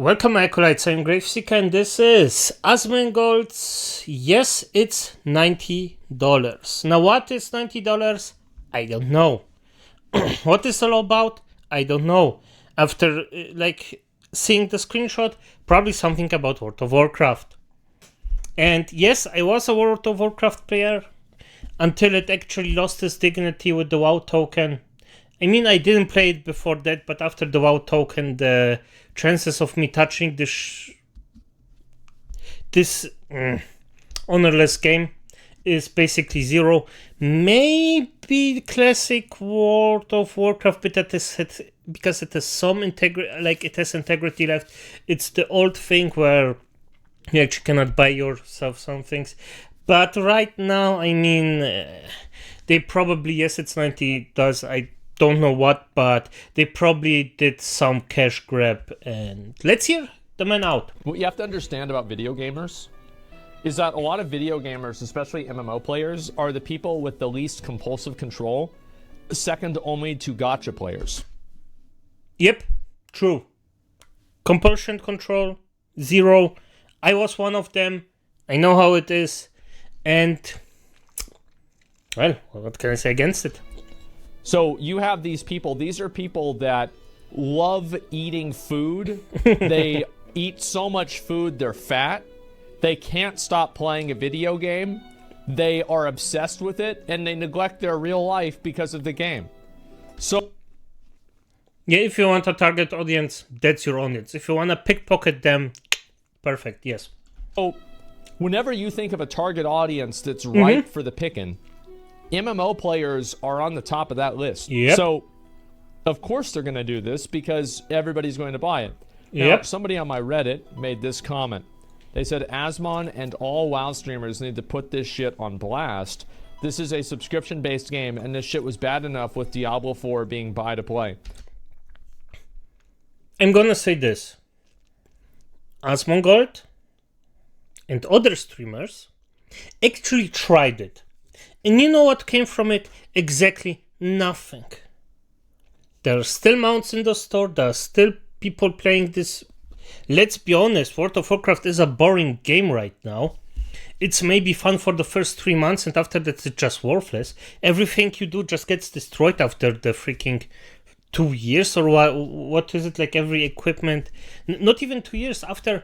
Welcome, my acolytes. I'm Graveseeker, and this is Asmongold. Yes, it's $90. Now, what is $90? I don't know. What is it all about? I don't know. After, seeing the screenshot, probably something about World of Warcraft. And yes, I was a World of Warcraft player until it actually lost its dignity with the WoW token. I mean, I didn't play it before that, but after the WoW token, the chances of me touching this honorless game is basically zero. Maybe classic World of Warcraft, but because it has some integrity left. It's the old thing where you actually cannot buy yourself some things. But right now, I mean, they probably, yes, it's $90. I don't know what, but they probably did some cash grab, and let's hear the man out. What you have to understand about video gamers is that a lot of video gamers, especially MMO players, are the people with the least compulsive control, second only to gacha players. Yep, true. Compulsion control, zero. I was one of them. I know how it is, and well, what can I say against it? So you have these people, these are people that love eating food. They eat so much food, they're fat. They can't stop playing a video game. They are obsessed with it, and they neglect their real life because of the game. So, yeah, if you want a target audience, that's your audience. If you want to pickpocket them, perfect, yes. So, whenever you think of a target audience that's ripe for the picking, MMO players are on the top of that list. Yep. So, of course they're going to do this because everybody's going to buy it. Now, Yep. somebody on my Reddit made this comment. They said, Asmon and all WoW streamers need to put this shit on blast. This is a subscription-based game, and this shit was bad enough with Diablo 4 being buy to play. I'm gonna say this. Asmongold and other streamers actually tried it. And you know what came from it? Exactly nothing. There are still mounts in the store. There are still people playing this. Let's be honest, World of Warcraft is a boring game right now. It's maybe fun for the first 3 months, and after that it's just worthless. Everything you do just gets destroyed after the freaking 2 years, or what is it, like every equipment? Not even 2 years after.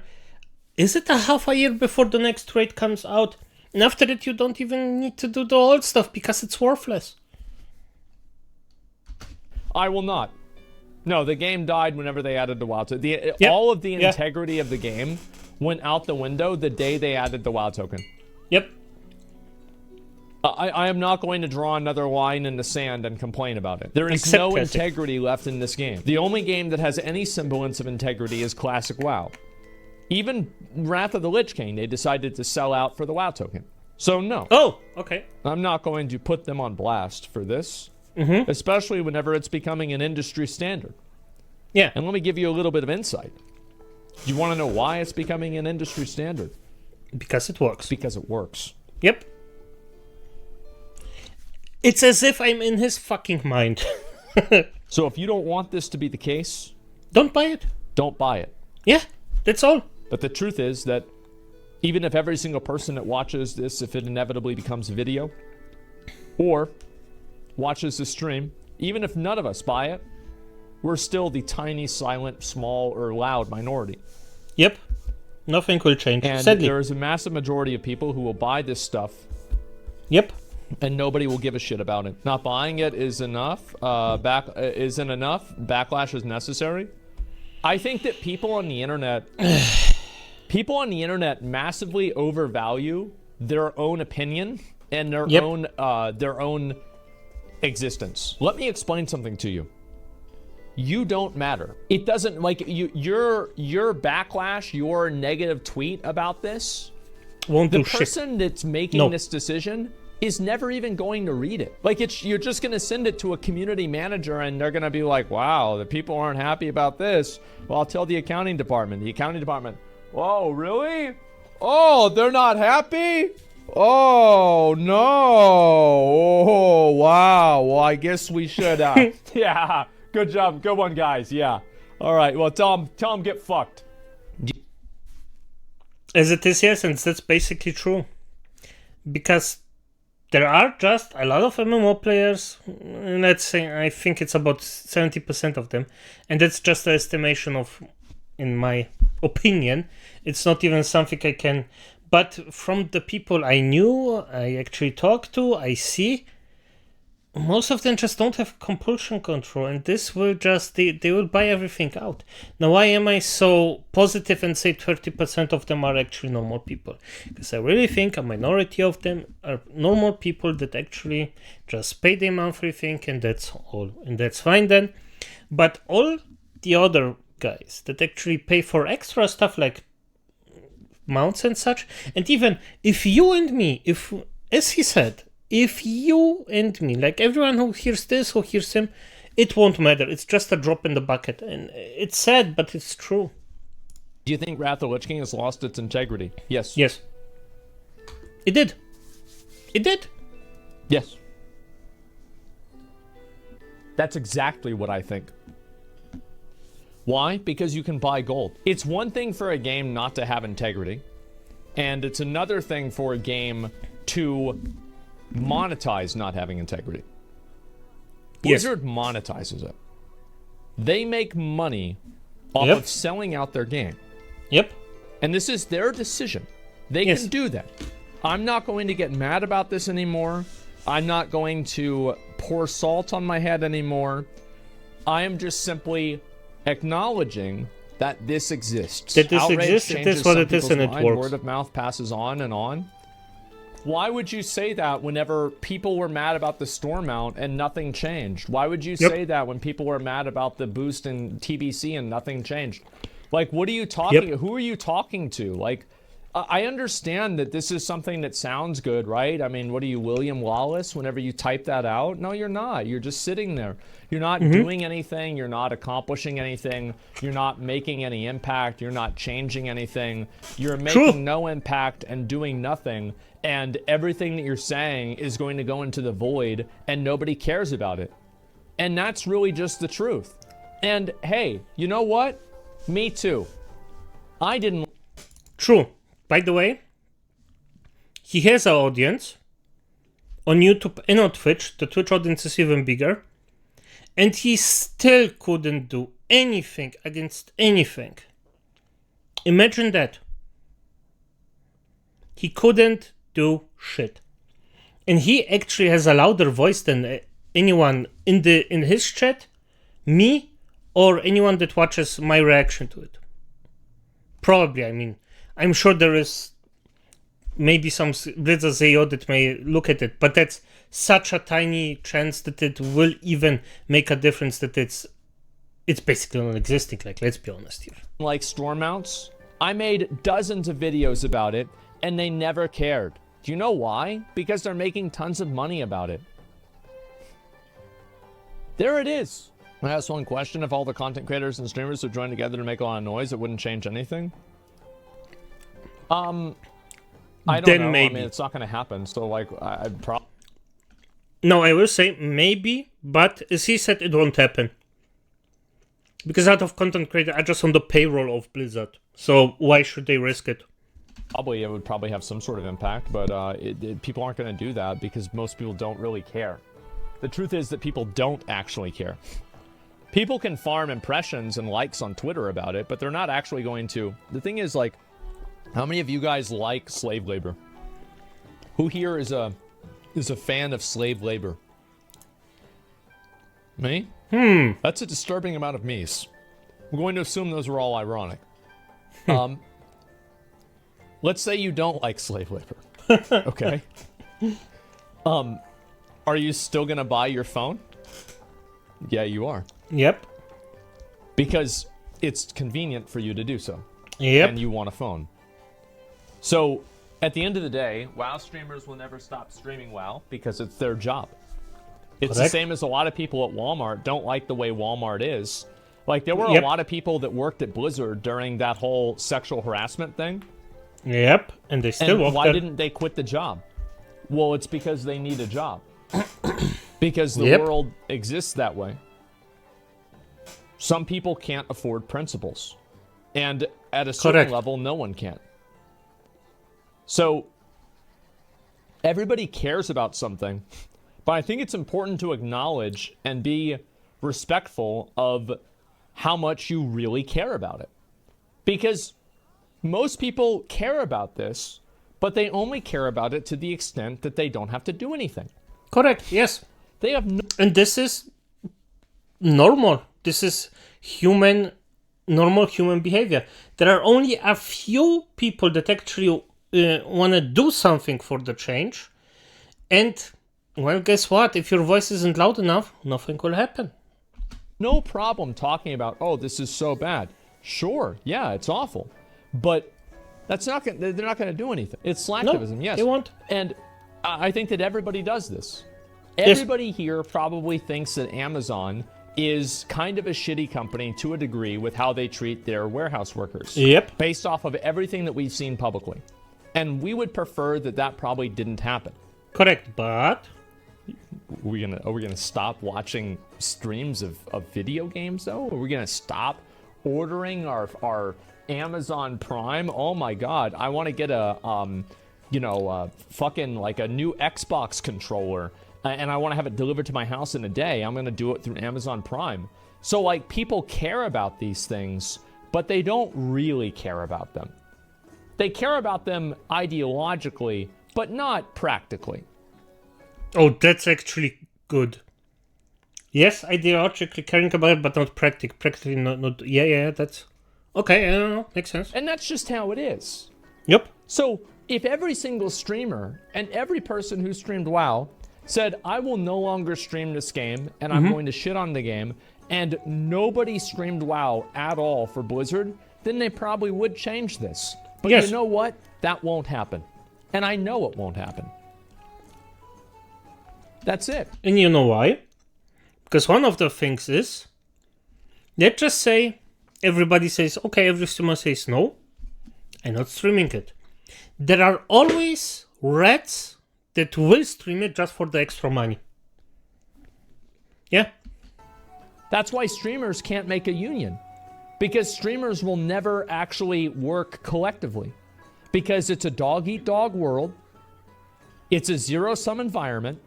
Is it a half a year before the next raid comes out? And after that, you don't even need to do the old stuff because it's worthless. I will not. No, the game died whenever they added the WoW token. Yep. All of the integrity of the game went out the window the day they added the WoW token. Yep. I am not going to draw another line in the sand and complain about it. There is Except no Classic. integrity left in this game. The only game that has any semblance of integrity is Classic WoW. Even Wrath of the Lich King, they decided to sell out for the WoW token. So no. Oh, okay. I'm not going to put them on blast for this. Especially whenever it's becoming an industry standard. Yeah. And let me give you a little bit of insight. Do you want to know why it's becoming an industry standard? Because it works. Because it works. Yep. It's as if I'm in his fucking mind. So if you don't want this to be the case, Don't buy it. don't buy it. Yeah, that's all. But the truth is that even if every single person that watches this, if it inevitably becomes video, or watches the stream, even if none of us buy it, we're still the tiny, silent, small, or loud minority. Yep. Nothing will change. And Sadly. there is a massive majority of people who will buy this stuff, Yep. and nobody will give a shit about it. Not buying it is enough. Isn't enough. Backlash is necessary. I think that people on the internet massively overvalue their own opinion and their own existence. Let me explain something to you. You don't matter. It doesn't, like, your backlash, your negative tweet about this, Won't the do shit. person that's making this decision is never even going to read it. Like, you're just going to send it to a community manager, and they're going to be like, wow, the people aren't happy about this. Well, I'll tell the accounting department. The accounting department, oh, really? Oh, they're not happy? Oh, no. Oh, wow. Well, I guess we should, yeah. Good job. Good one, guys. Yeah. All right. Well, tell them get fucked. As it is, yes, and that's basically true. Because there are just a lot of MMO players, let's say, I think it's about 70% of them, and that's just an estimation of, in my opinion, it's not even something I can, but from the people I knew, I actually talked to, I see, most of them just don't have compulsion control, and this will just, they will buy everything out. Now, why am I so positive and say 30% of them are actually normal people? Because I really think a minority of them are normal people that actually just pay their monthly thing, and that's all. And that's fine then. But all the other guys that actually pay for extra stuff like mounts and such, and even if you and me, if, as he said, if you and me, like everyone who hears this, who hears him, it won't matter. It's just a drop in the bucket. And it's sad, but it's true. Do you think Wrath of Lich King has lost its integrity? Yes. Yes. It did. It did. Yes. That's exactly what I think. Why? Because you can buy gold. It's one thing for a game not to have integrity, and it's another thing for a game to monetize not having integrity. Blizzard monetizes it. They make money off of selling out their game. Yep. And this is their decision. They can do that. I'm not going to get mad about this anymore. I'm not going to pour salt on my head anymore. I am just simply acknowledging that this exists. That this exists, it is what it is, and it works. Word of mouth passes on and on. Why would you say that whenever people were mad about the storm mount and nothing changed? Why would you say that when people were mad about the boost in TBC and nothing changed? Like, what are you talking? Who are you talking to? Like, I understand that this is something that sounds good, right? I mean, what are you, William Wallace, whenever you type that out? No, you're not. You're just sitting there. You're not doing anything. You're not accomplishing anything. You're not making any impact. You're not changing anything. You're making no impact and doing nothing. And everything that you're saying is going to go into the void, and nobody cares about it. And that's really just the truth. And hey, you know what? Me too. I didn't. True. By the way, he has an audience on YouTube and on Twitch. The Twitch audience is even bigger. And he still couldn't do anything against anything. Imagine that. He couldn't do shit. And he actually has a louder voice than anyone in his chat, me, or anyone that watches my reaction to it. Probably, I mean, I'm sure there is maybe some Blizzard ZO that may look at it, but that's such a tiny chance that it will even make a difference that it's basically non-existing, like, let's be honest here. Like storm mounts, I made dozens of videos about it, and they never cared. Do you know why? Because they're making tons of money about it. There it is. I asked one question: if all the content creators and streamers would join together to make a lot of noise, it wouldn't change anything. I don't know. Maybe. I mean, it's not going to happen. So, like, I'd probably. No, I will say maybe, but as he said, it won't happen. Because out of content creators are just on the payroll of Blizzard. So why should they risk it? It would probably have some sort of impact, but people aren't going to do that because most people don't really care. The truth is that people don't actually care. People can farm impressions and likes on Twitter about it, but they're not actually going to. The thing is, like, how many of you guys like slave labor? Who here is a fan of slave labor? Me? That's a disturbing amount of me's. I'm going to assume those were all ironic. Let's say you don't like slave labor. Okay. Are you still gonna buy your phone? Yeah, you are. Yep. Because it's convenient for you to do so. Yep. And you want a phone. So, at the end of the day, WoW streamers will never stop streaming WoW because it's their job. It's the same as a lot of people at Walmart don't like the way Walmart is. Like, there were a lot of people that worked at Blizzard during that whole sexual harassment thing. Yep, and they still work there. Why didn't they quit the job? Well, it's because they need a job. Because the world exists that way. Some people can't afford principles. And at a certain Correct. level, no one can. So everybody cares about something, but I think it's important to acknowledge and be respectful of how much you really care about it. Because most people care about this, but they only care about it to the extent that they don't have to do anything. Correct, yes. They have no... And this is normal. This is normal human behavior. There are only a few people that actually want to do something for the change. And, well, guess what? If your voice isn't loud enough, nothing will happen. No problem talking about, oh, this is so bad. Sure, yeah, it's awful. But that's not they're not going to do anything. It's slacktivism, yes. They won't. And I think that everybody does this. Yes. Everybody here probably thinks that Amazon is kind of a shitty company to a degree with how they treat their warehouse workers. Yep. Based off of everything that we've seen publicly. And we would prefer that that probably didn't happen. Correct, but... Are we gonna stop watching streams of video games though? Are we gonna stop ordering our Amazon Prime? Oh my god, I want to get a fucking like a new Xbox controller, and I want to have it delivered to my house in a day. I'm gonna do it through Amazon Prime. So like people care about these things, but they don't really care about them. They care about them ideologically, but not practically. Oh, that's actually good. Yes, ideologically caring about it, but not practically not. Yeah, that's... Okay, I don't know, makes sense. And that's just how it is. Yep. So if every single streamer and every person who streamed WoW said, I will no longer stream this game and I'm going to shit on the game, and nobody streamed WoW at all for Blizzard, then they probably would change this. But yes. You know what? That won't happen. And I know it won't happen. That's it. And you know why? Because one of the things is, let's just say everybody says, okay, every streamer says no, I'm not streaming it. There are always rats that will stream it just for the extra money. Yeah. That's why streamers can't make a union. Because streamers will never actually work collectively. Because it's a dog-eat-dog world. It's a zero-sum environment.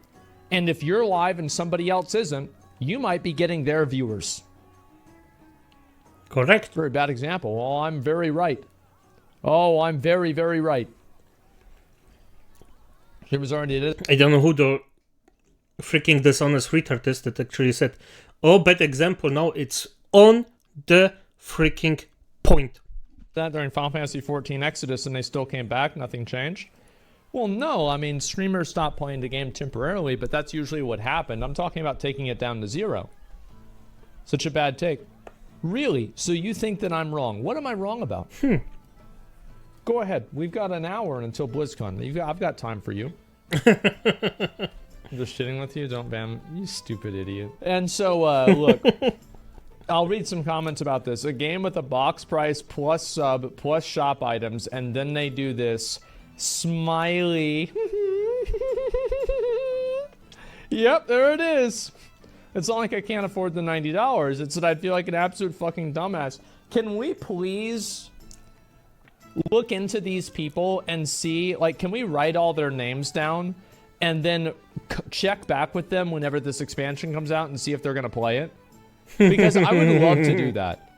And if you're live and somebody else isn't, you might be getting their viewers. Correct. Very bad example. Oh, I'm very right. Oh, I'm very, very right. It was already did it. I don't know who the freaking dishonest retard is that actually said, oh, bad example. No, it's on the freaking point. That during Final Fantasy XIV Exodus and they still came back, nothing changed. Well, no, I mean, streamers stopped playing the game temporarily, but that's usually what happened. I'm talking about taking it down to zero. Such a bad take. Really? So you think that I'm wrong? What am I wrong about? Go ahead. We've got an hour until BlizzCon. I've got time for you. I'm just shitting with you. Don't ban. You stupid idiot. And so, look. I'll read some comments about this. A game with a box price plus sub plus shop items, and then they do this. Smiley. Yep, there it is. It's not like I can't afford the $90. It's that I feel like an absolute fucking dumbass. Can we please look into these people and see, like, can we write all their names down and then check back with them whenever this expansion comes out and see if they're going to play it? Because I would love to do that.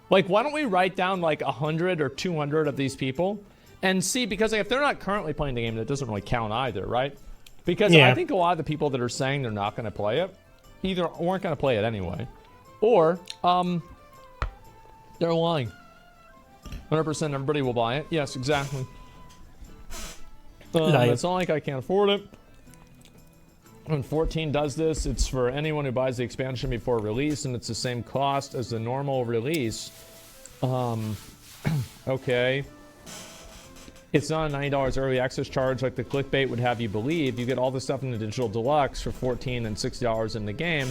Like, why don't we write down like 100 or 200 of these people and see, because like, if they're not currently playing the game, that doesn't really count either, right? Because I think a lot of the people that are saying they're not going to play it either weren't going to play it anyway, or they're lying. 100% everybody will buy it. Yes, exactly. It's not like I can't afford it. When 14 does this, it's for anyone who buys the expansion before release, and it's the same cost as the normal release. Okay. It's not a $90 early access charge like the clickbait would have you believe. You get all the stuff in the digital deluxe for $14 and $60 in the game.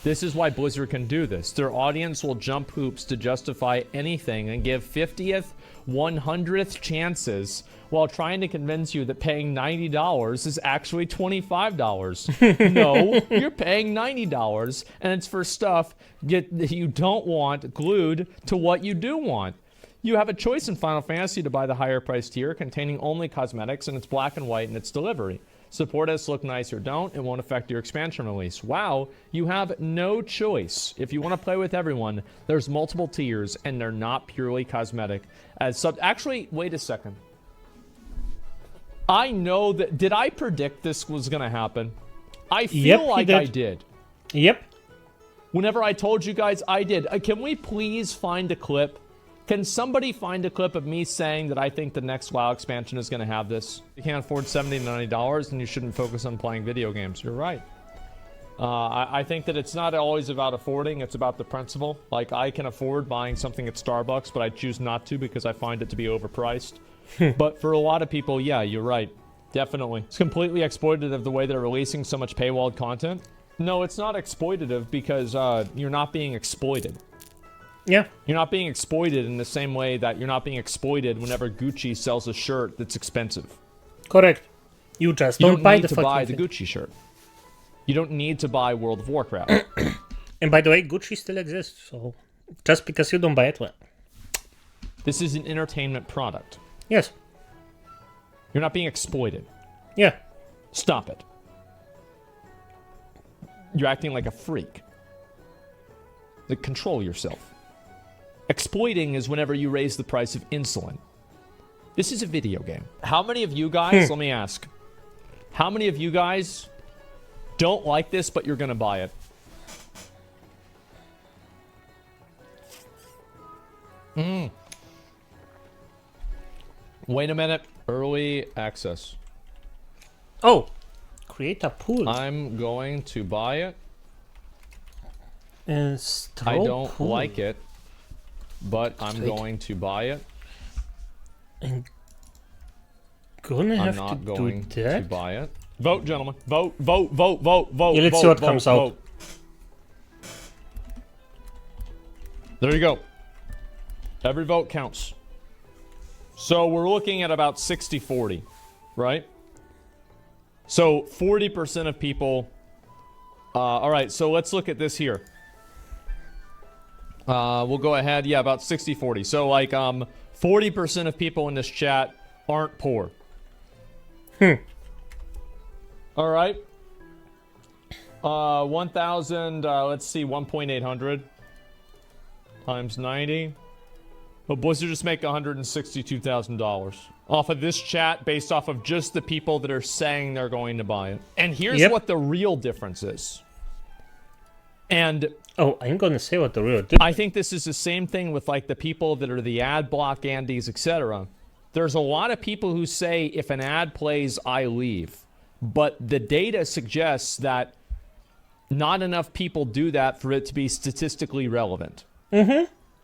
This is why Blizzard can do this. Their audience will jump hoops to justify anything and give 50th, 100th chances while trying to convince you that paying $90 is actually $25. No, you're paying $90, and it's for stuff that you don't want glued to what you do want. You have a choice in Final Fantasy to buy the higher price tier containing only cosmetics, and it's black and white in its delivery. Support us, look nice or don't, it won't affect your expansion release. WoW, you have no choice. If you want to play with everyone, there's multiple tiers, and they're not purely cosmetic. Actually, wait a second. I know that... Did I predict this was going to happen? I feel like I did. Yep. Whenever I told you guys, I did. Can we please find a clip? Can somebody find a clip of me saying that I think the next WoW expansion is going to have this? You can't afford $70 to $90, and you shouldn't focus on playing video games. You're right. I think that it's not always about affording. It's about the principle. Like, I can afford buying something at Starbucks, but I choose not to because I find it to be overpriced. But for a lot of people, yeah, you're right. Definitely. It's completely exploitative the way they're releasing so much paywalled content. No, it's not exploitative because you're not being exploited. Yeah. You're not being exploited in the same way that you're not being exploited whenever Gucci sells a shirt that's expensive. Correct. You just don't buy the fucking the Gucci shirt. You don't need to buy World of Warcraft. And by the way, Gucci still exists, so just because you don't buy it, well. This is an entertainment product. Yes. You're not being exploited. Yeah. Stop it. You're acting like a freak. Like, control yourself. Exploiting is whenever you raise the price of insulin. This is a video game. How many of you guys, let me ask, how many of you guys don't like this, but you're going to buy it? Wait a minute. Early access. Oh. Create a pool. I'm going to buy it. I I don't like it, but I'm going to buy it. I'm gonna have to not do going to that. buy it. Vote, gentlemen. Vote, vote, vote, vote, vote. Yeah, let's vote, see what vote, comes vote. out. There you go. Every vote counts. So we're looking at about 60-40, right? So 40% of people... all right, so let's look at this here. We'll go ahead. Yeah, about 60-40. So, like, 40% of people in this chat aren't poor. All right. 1,000, let's see, 1,800 times 90. Well, Blizzard just make $162,000 off of this chat based off of just the people that are saying they're going to buy it. And here's what the real difference is. And oh, I'm gonna say what the real difference. I think this is the same thing with like the people that are the ad block Andys, etc. There's a lot of people who say if an ad plays, I leave. But the data suggests that not enough people do that for it to be statistically relevant.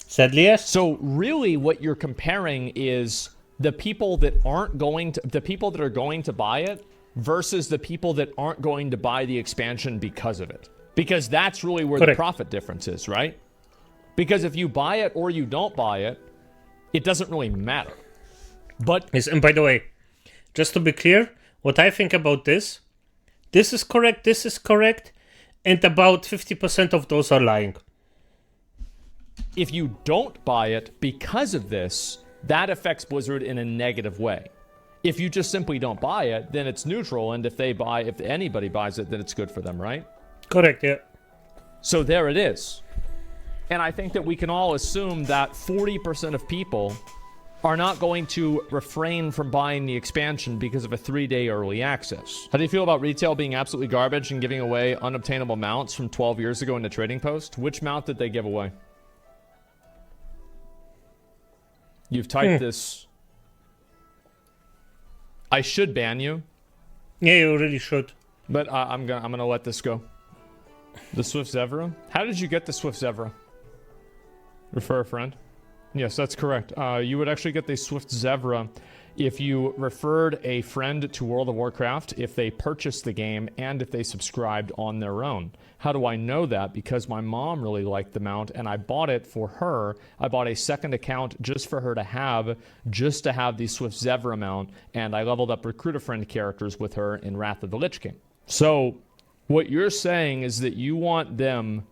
Sadly, yes. So really what you're comparing is the people that aren't going to, the people that are going to buy it versus the people that aren't going to buy the expansion because of it. Because that's really where the profit difference is, right? Because if you buy it or you don't buy it, it doesn't really matter. But yes, and by the way, just to be clear, what I think about this is correct, and about 50% of those are lying. If you don't buy it because of this, that affects Blizzard in a negative way. If you just simply don't buy it, then it's neutral, and if anybody buys it, then it's good for them, right? Correct, yeah. So there it is. And I think that we can all assume that 40% of people are not going to refrain from buying the expansion because of a 3-day early access. How do you feel about retail being absolutely garbage and giving away unobtainable mounts from 12 years ago in the trading post? Which mount did they give away? You've typed this. I should ban you. Yeah, you really should. But I'm gonna let this go. The Swift Zevra? How did you get the Swift Zevra? Refer a friend? Yes, that's correct. You would actually get the Swift Zevra if you referred a friend to World of Warcraft, if they purchased the game, and if they subscribed on their own. How do I know that? Because my mom really liked the mount, and I bought it for her. I bought a second account just for her to have, just to have the Swift Zevra mount, and I leveled up Recruit a Friend characters with her in Wrath of the Lich King. So, what you're saying is that you want them...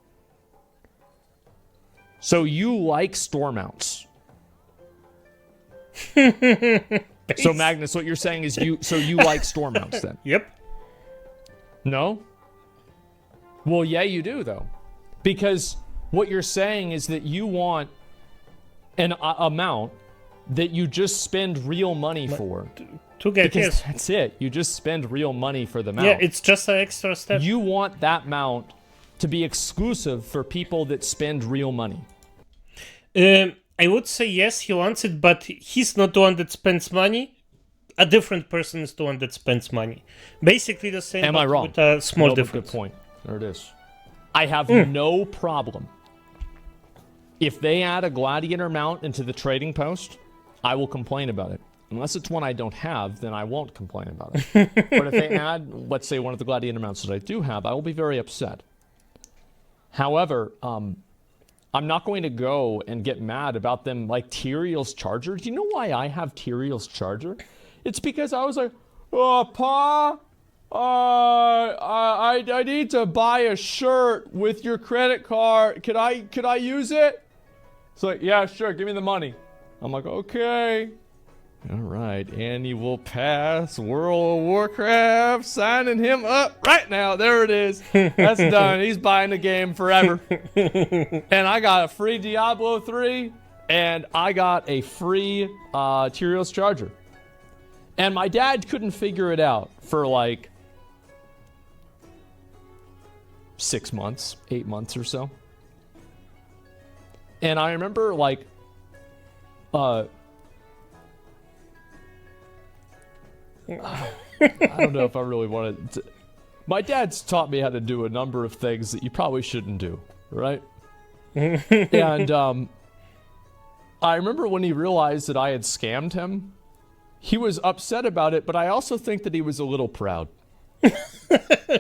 So you like store mounts. So Magnus, what you're saying is you like store mounts then? Yep. No? Well, yeah, you do though. Because what you're saying is that you want an amount that you just spend real money for. To get, because yes. that's it. You just spend real money for the mount. Yeah, it's just an extra step. You want that mount to be exclusive for people that spend real money. I would say yes, he wants it, but he's not the one that spends money. A different person is the one that spends money. Basically the same. Am I wrong? With a small No, but difference. good point. There it is. I have no problem. If they add a Gladiator mount into the trading post, I will complain about it. Unless it's one I don't have, then I won't complain about it. But if they add, let's say, one of the Gladiator mounts that I do have, I will be very upset. However, I'm not going to go and get mad about them like Tyrael's Charger. Do you know why I have Tyrael's Charger? It's because I was like, oh, Pa, I need to buy a shirt with your credit card. Could I use it? It's like, yeah, sure, give me the money. I'm like, okay. All right, annual pass, World of Warcraft, signing him up right now. There it is. That's done. He's buying the game forever. And I got a free Diablo 3, and I got a free Tyrael's Charger. And my dad couldn't figure it out for like 6 months, 8 months or so. And I remember like, I don't know if I really wanted to. My dad's taught me how to do a number of things that you probably shouldn't do, right? And I remember when he realized that I had scammed him, he was upset about it, but I also think that he was a little proud.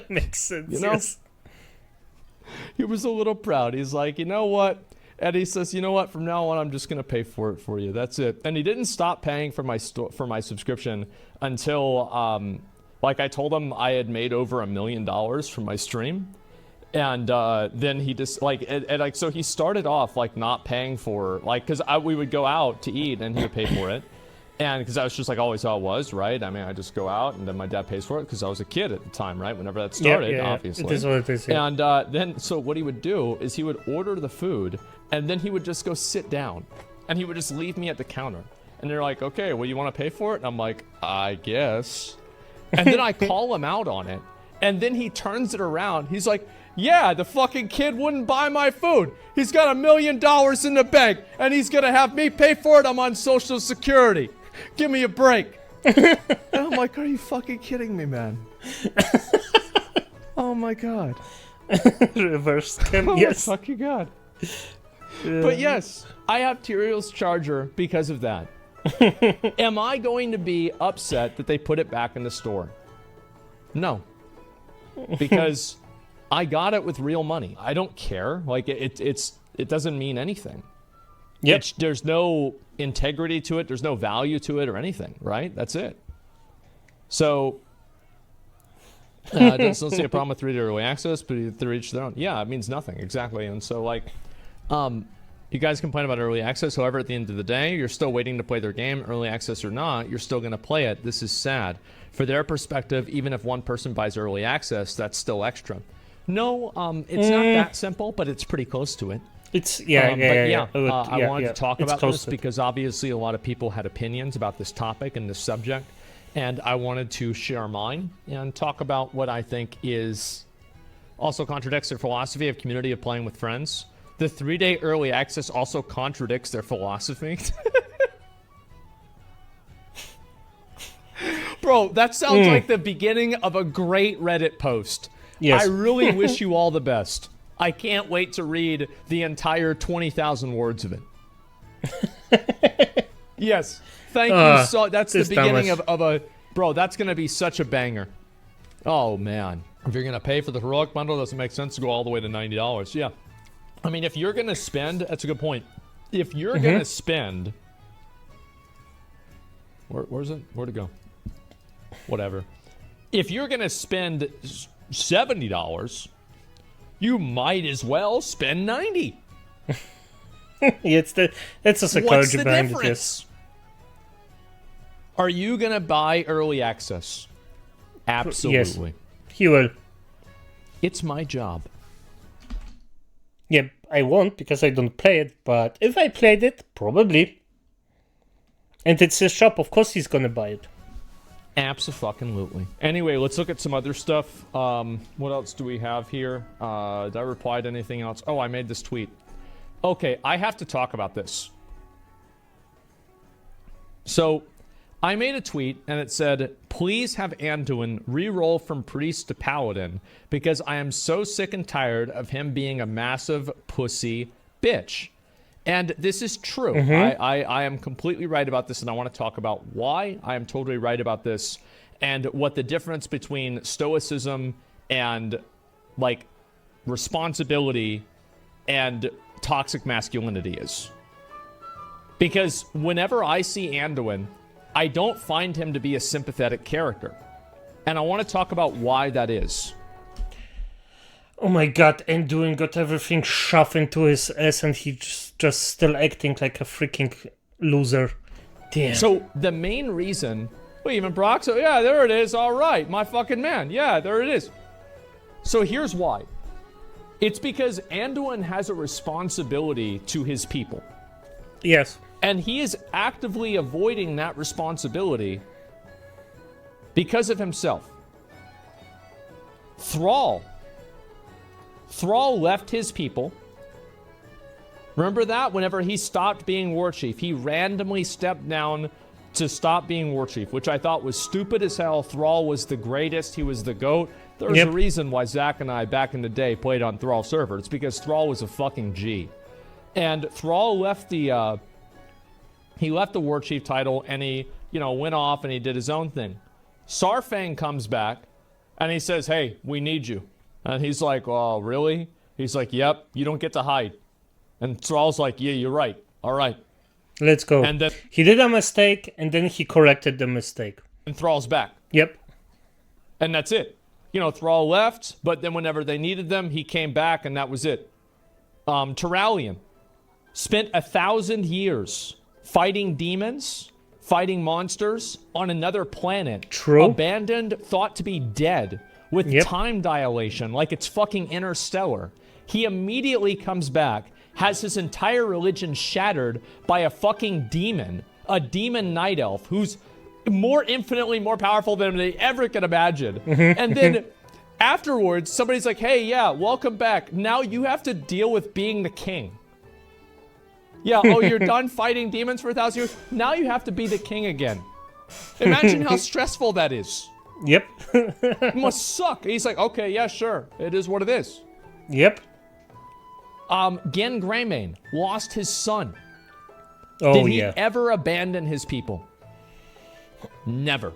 Makes sense, you know? yes. He was a little proud. He's like, you know what? And he says, you know what? From now on, I'm just gonna pay for it for you. That's it. And he didn't stop paying for my subscription until, like I told him, I had made over $1 million from my stream, and then he just like, so he started off like not paying for like, cause we would go out to eat and he would pay for it, and because I was just like always how it was, right? I mean, I just go out and then my dad pays for it because I was a kid at the time, right? Whenever that started, obviously. It is what it is. Yeah. And then, so what he would do is he would order the food, and then he would just go sit down, and he would just leave me at the counter. And they're like, okay, well, you want to pay for it? And I'm like, I guess. And then I call him out on it, and then he turns it around. He's like, yeah, the fucking kid wouldn't buy my food. He's got $1 million in the bank, and he's gonna have me pay for it. I'm on Social Security. Give me a break. And I'm like, are you fucking kidding me, man? Oh my god. Reverse scam, Oh yes. my fucking god. But yes, I have Tyrael's Charger because of that. Am I going to be upset that they put it back in the store? No. Because I got it with real money. I don't care. Like, it doesn't mean anything. Yep. There's no integrity to it. There's no value to it or anything, right? That's it. So, don't see a problem with 3-day early access, but they're each their own. Yeah, it means nothing. Exactly. And so, like, you guys complain about early access. However, at the end of the day, you're still waiting to play their game, early access or not. You're still going to play it. This is sad. For their perspective, even if one person buys early access, that's still extra. No, it's not that simple, but it's pretty close to it. It's I wanted to talk about this to because obviously a lot of people had opinions about this topic and this subject, and I wanted to share mine and talk about what I think is also contradicts their philosophy of community of playing with friends. The 3-day early access also contradicts their philosophy. Bro, that sounds like the beginning of a great Reddit post. Yes. I really wish you all the best. I can't wait to read the entire 20,000 words of it. Yes. Thank you so that's the beginning of a bro, that's gonna be such a banger. Oh man. If you're gonna pay for the heroic bundle, doesn't make sense to go all the way to $90. Yeah. I mean, if you're gonna spend, that's a good point. If you're gonna spend where's it? Where'd it go? Whatever. If you're gonna spend $70, you might as well spend $90. It's a psychology What's the behind difference? Are you going to buy early access? Absolutely. Yes, he will. It's my job. Yeah, I won't because I don't play it, but if I played it, probably. And it's his shop, of course he's gonna buy it. Abso-fucking-lutely. Anyway, let's look at some other stuff. What else do we have here? Did I reply to anything else? Oh, I made this tweet. Okay, I have to talk about this. So, I made a tweet, and it said, please have Anduin re-roll from Priest to Paladin, because I am so sick and tired of him being a massive pussy bitch. And this is true. I am completely right about this, and I want to talk about why I am totally right about this, and what the difference between stoicism and, like, responsibility and toxic masculinity is. Because whenever I see Anduin, I don't find him to be a sympathetic character. And I want to talk about why that is. Oh my god, Anduin got everything shoved into his ass and he's just still acting like a freaking loser. Damn. So the main reason... Well, even Brock, so yeah, there it is, alright, my fucking man. Yeah, there it is. So here's why. It's because Anduin has a responsibility to his people. Yes. And he is actively avoiding that responsibility because of himself. Thrall left his people. Remember that? Whenever he stopped being war chief, he randomly stepped down to stop being war chief, which I thought was stupid as hell. Thrall was the greatest. He was the GOAT. There's a reason why Zach and I back in the day played on Thrall server. It's because Thrall was a fucking G. And Thrall left the war chief title and he, went off and he did his own thing. Sarfang comes back and he says, hey, we need you. And he's like, oh, really? He's like, yep, you don't get to hide. And Thrall's like, yeah, you're right. All right. Let's go. And then he did a mistake and then he corrected the mistake. And Thrall's back. Yep. And that's it. Thrall left, but then whenever they needed them, he came back and that was it. Turalian spent 1,000 years fighting demons, fighting monsters on another planet. True. Abandoned, thought to be dead, with time dilation, like it's fucking Interstellar. He immediately comes back, has his entire religion shattered by a fucking demon, a demon night elf, who's infinitely more powerful than they ever could imagine. And then afterwards, somebody's like, hey, yeah, welcome back. Now you have to deal with being the king. Yeah, oh, you're done fighting demons for 1,000 years? Now you have to be the king again. Imagine how stressful that is. Yep. It must suck. He's like, okay, yeah, sure. It is what it is. Yep. Gen Greymane lost his son. Oh, Did he ever abandon his people? Never.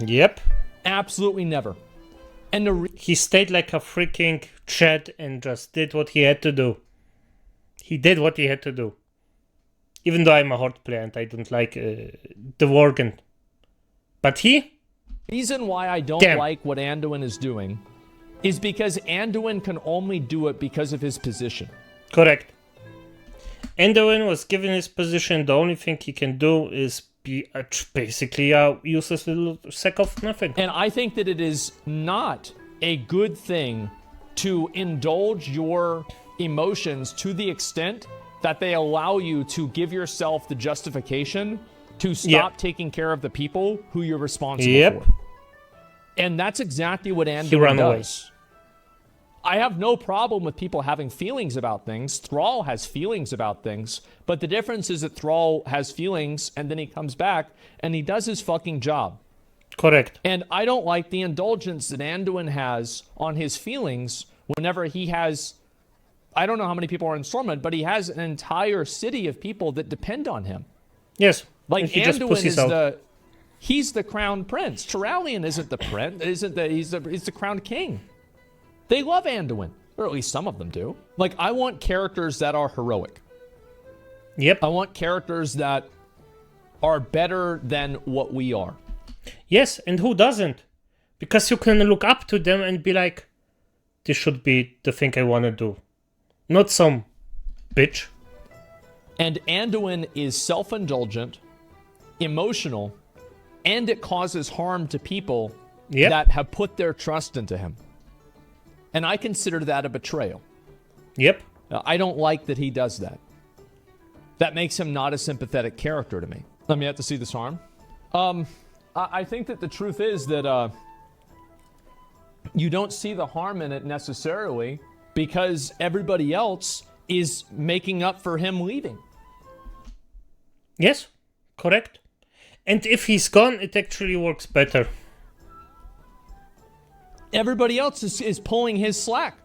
Yep. Absolutely never. And he stayed like a freaking Chad and just did what he had to do. He did what he had to do. Even though I'm a horde player and I don't like the Worgen. But he... reason why I don't like what Anduin is doing is because Anduin can only do it because of his position. Correct. Anduin was given his position. The only thing he can do is be basically a useless little sack of nothing. And I think that it is not a good thing to indulge your emotions to the extent that they allow you to give yourself the justification to stop taking care of the people who you're responsible for. And that's exactly what Anduin does. I have no problem with people having feelings about things. Thrall has feelings about things. But the difference is that Thrall has feelings and then he comes back and he does his fucking job. Correct. And I don't like the indulgence that Anduin has on his feelings whenever he has... I don't know how many people are in Stormwind, but he has an entire city of people that depend on him. Yes. Like Anduin is he's the crown prince. Turalian isn't the prince. He's the crowned king. They love Anduin, or at least some of them do. Like, I want characters that are heroic. Yep. I want characters that are better than what we are. Yes, and who doesn't? Because you can look up to them and be like, this should be the thing I want to do. Not some bitch. And Anduin is self-indulgent, emotional, and it causes harm to people Yep. that have put their trust into him. And I consider that a betrayal. Yep. I don't like that he does that. That makes him not a sympathetic character to me. Let me have to see this harm. I think that the truth is that you don't see the harm in it necessarily because everybody else is making up for him leaving. Yes, correct. And if he's gone, it actually works better. Everybody else is pulling his slack.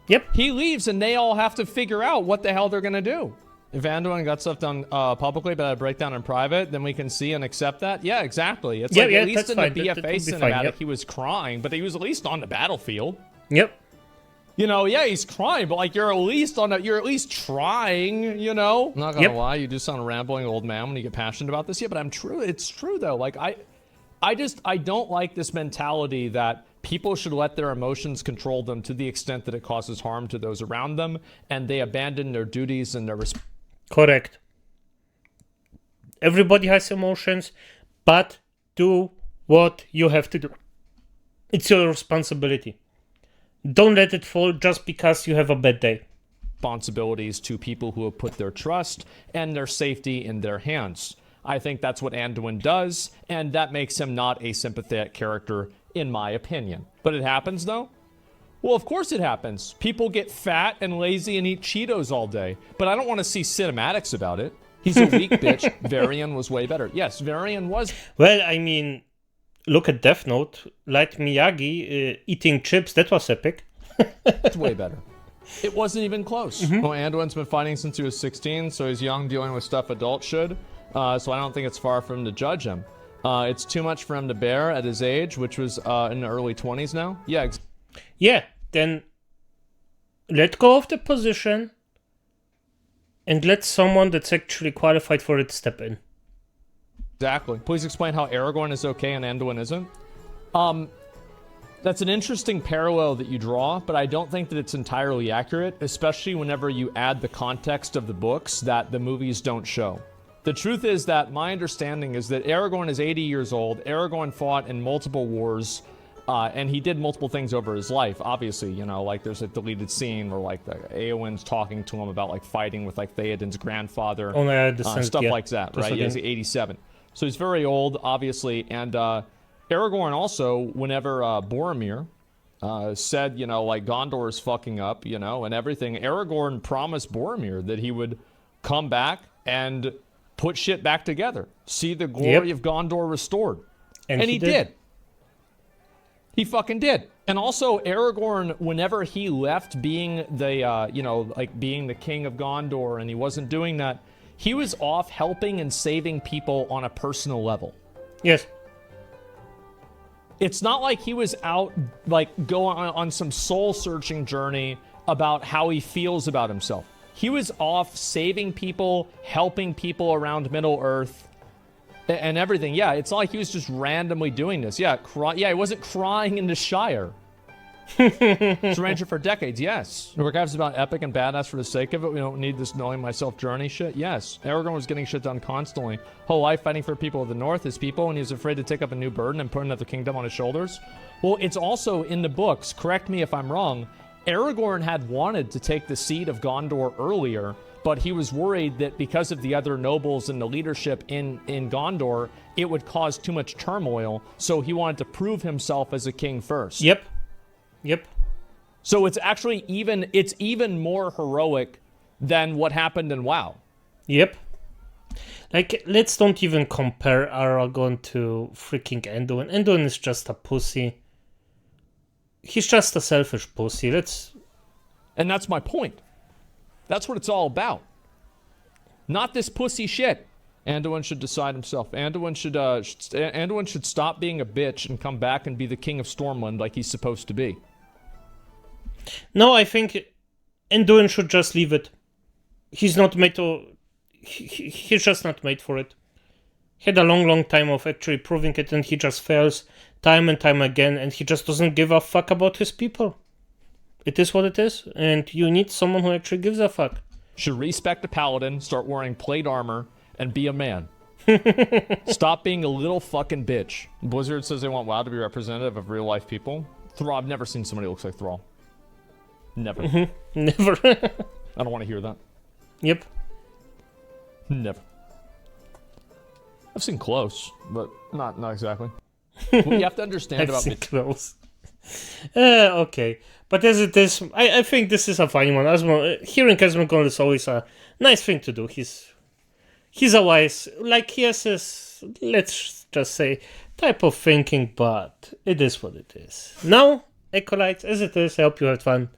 Yep. He leaves and they all have to figure out what the hell they're going to do. If Anduin got stuff done publicly, but a breakdown in private, then we can see and accept that. Yeah, exactly. It's like at least in the BFA cinematic, he was crying, but he was at least on the battlefield. Yep. You know, yeah, he's crying, but like you're at least trying, you know? I'm not gonna lie, you do sound a rambling old man when you get passionate about this. Yeah, but it's true though. Like I don't like this mentality that people should let their emotions control them to the extent that it causes harm to those around them, and they abandon their duties and their Correct. Everybody has emotions, but do what you have to do. It's your responsibility. Don't let it fall just because you have a bad day. responsibilities to people who have put their trust and their safety in their hands. I think that's what Anduin does, and that makes him not a sympathetic character, in my opinion. But it happens, though? Well, of course it happens. People get fat and lazy and eat Cheetos all day, but I don't want to see cinematics about it. He's a weak bitch. Varian was way better. Yes, Varian was... Well, I mean, look at Death Note. Light Miyagi eating chips, that was epic. It's way better. It wasn't even close. Well, Anduin's been fighting since he was 16, so he's young, dealing with stuff adults should. So I don't think it's far for him to judge him. It's too much for him to bear at his age, which was in the early 20s now. Yeah. Yeah, then let go of the position and let someone that's actually qualified for it step in. Exactly. Please explain how Aragorn is okay and Anduin isn't. That's an interesting parallel that you draw, but I don't think that it's entirely accurate, especially whenever you add the context of the books that the movies don't show. The truth is that my understanding is that Aragorn is 80 years old. Aragorn fought in multiple wars, and he did multiple things over his life. Obviously, you know, like there's a deleted scene where like the Eowyn's talking to him about like fighting with like Theoden's grandfather, stuff like that, right? Yeah, he's 87. So he's very old, obviously, and Aragorn also, whenever Boromir said, you know, like Gondor is fucking up, you know, and everything, Aragorn promised Boromir that he would come back and put shit back together, see the glory of Gondor restored. And he did. He fucking did. And also, Aragorn, whenever he left being the, you know, like being the king of Gondor, and he wasn't doing that, he was off helping and saving people on a personal level. Yes. It's not like he was out, like, going on some soul-searching journey about how he feels about himself. He was off saving people, helping people around Middle-earth, and everything. Yeah, it's not like he was just randomly doing this. Yeah, he wasn't crying in the Shire. He's ranger for decades, yes. Archives about epic and badass for the sake of it. We don't need this knowing myself journey shit. Yes. Aragorn was getting shit done constantly. Whole life fighting for people of the north, his people, and he was afraid to take up a new burden and put another kingdom on his shoulders. Well, it's also in the books, correct me if I'm wrong, Aragorn had wanted to take the seat of Gondor earlier, but he was worried that because of the other nobles and the leadership in Gondor, it would cause too much turmoil, so he wanted to prove himself as a king first. Yep. So it's actually even more heroic than what happened in WoW. Yep. Like, let's don't even compare Aragorn to freaking Anduin. Anduin is just a pussy. He's just a selfish pussy. And that's my point. That's what it's all about. Not this pussy shit. Anduin should decide himself. Anduin should stop being a bitch and come back and be the king of Stormwind like he's supposed to be. No, I think Anduin should just leave it. He's not made to... He's just not made for it. He had a long time of actually proving it, and he just fails time and time again, and he just doesn't give a fuck about his people. It is what it is, and you need someone who actually gives a fuck. Should respect a paladin, start wearing plate armor, and be a man. Stop being a little fucking bitch. Blizzard says they want WoW to be representative of real life people. Thrall, I've never seen somebody who looks like Thrall. Never. Never. I don't want to hear that. Yep. Never. I've seen close, but not exactly. What you have to understand I've about seen close. Okay. But as it is, I think this is a funny one. Hearing Asmongold is always a nice thing to do. He's a wise, like he has this, let's just say, type of thinking, but it is what it is. Now, Acolytes, as it is, I hope you had fun.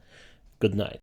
Good night.